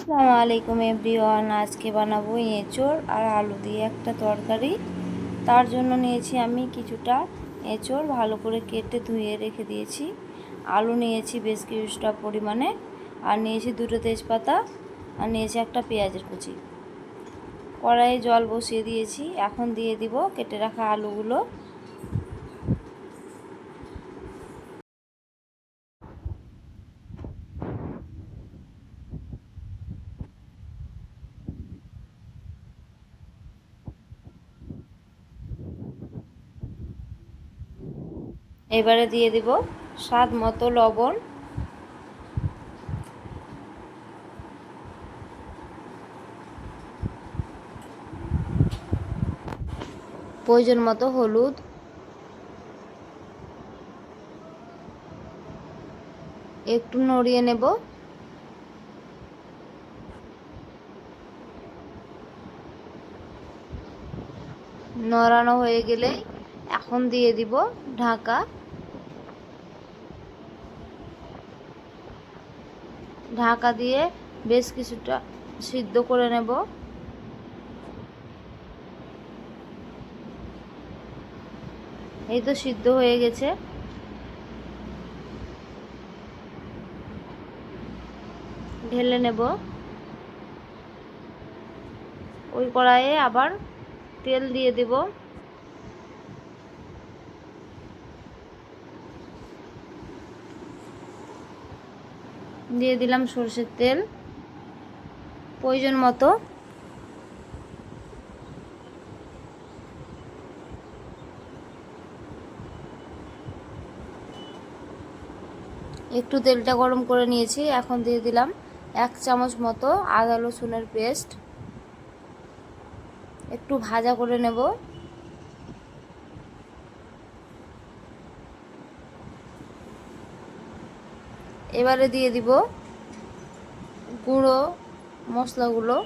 আসসালামু আলাইকুম এভরিওয়ান। আজকে বানাবো এঁচোড় আর আলু দিয়ে একটা তরকারি। তার জন্য নিয়েছি আমি কিছুটা এঁচোড় ভালো করে কেটে ধুয়ে রেখে দিয়েছি। আলু নিয়েছি বেশ কিছুটা পরিমাণে, আর নিয়েছি দুটো তেজপাতা, আর নিয়েছি একটা পেঁয়াজের কুচি। কড়াইয়ে জল বসিয়ে দিয়েছি, এখন দিয়ে দিব কেটে রাখা আলুগুলো। এবারে দিয়ে দিব স্বাদ মতো লবণ, প্রয়োজন মতো হলুদ, একটু নড়িয়ে নেব। নড়ানো হয়ে গেলে এখন দিয়ে দিব ঢাকা। ঢাকা দিয়ে বেশ কিছুটা সিদ্ধ করে নেব। এই তো সিদ্ধ হয়ে গেছে। ঢেলে নেব। ওই কড়াইয়ে আবার তেল দিয়ে দেব। দিয়ে দিলাম সরষের তেল প্রয়োজন মতো। একটু তেলটা গরম করে নিয়েছি, এখন দিয়ে দিলাম 1 চামচ মতো আদা রসুনের পেস্ট। একটু ভাজা করে নেব। এবারে দিয়ে দিব গুঁড়ো মশলাগুলো।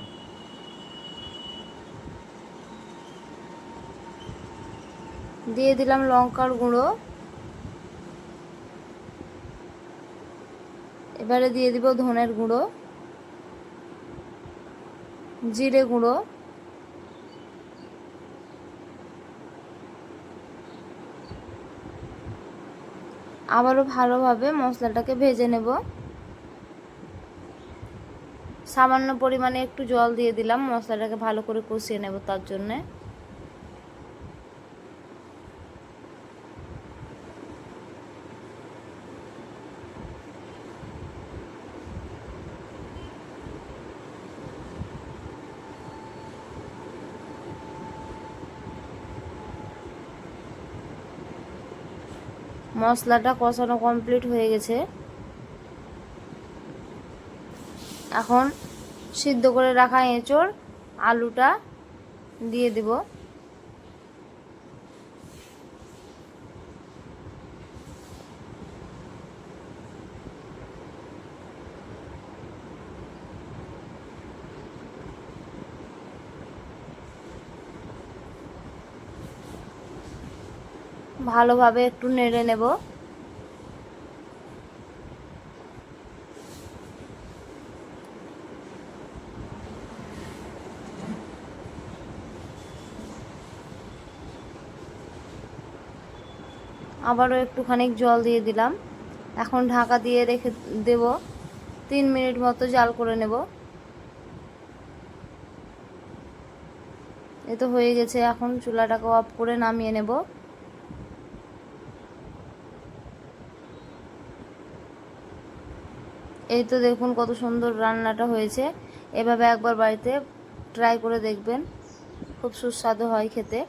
দিয়ে দিলাম লঙ্কার গুঁড়ো। এবারে দিয়ে দিব ধনের গুঁড়ো, জিরে গুঁড়ো, আবারও ভালোভাবে মশলাটাকে ভেজে নেব। সামান্য পরিমাণে একটু জল দিয়ে দিলাম, মশলাটাকে ভালো করে কষিয়ে নেব তার জন্যে। মশলাটা কষানো কমপ্লিট হয়ে গেছে। এখন সিদ্ধ করে রাখা এঁচোড় আলুটা দিয়ে দেব। ভালোভাবে একটু নেড়ে নেব। আবারও একটুখানি জল দিয়ে দিলাম। এখন ঢাকা দিয়ে রেখে দেব। 3 মিনিট মতো জাল করে নেব। এ তো হয়ে গেছে, এখন চুলাটাকে অফ করে নামিয়ে নেব। এই তো দেখুন কত সুন্দর রান্নাটা হয়েছে। এভাবে একবার বাড়িতে ট্রাই করে দেখবেন, খুব সুস্বাদু হয় খেতে।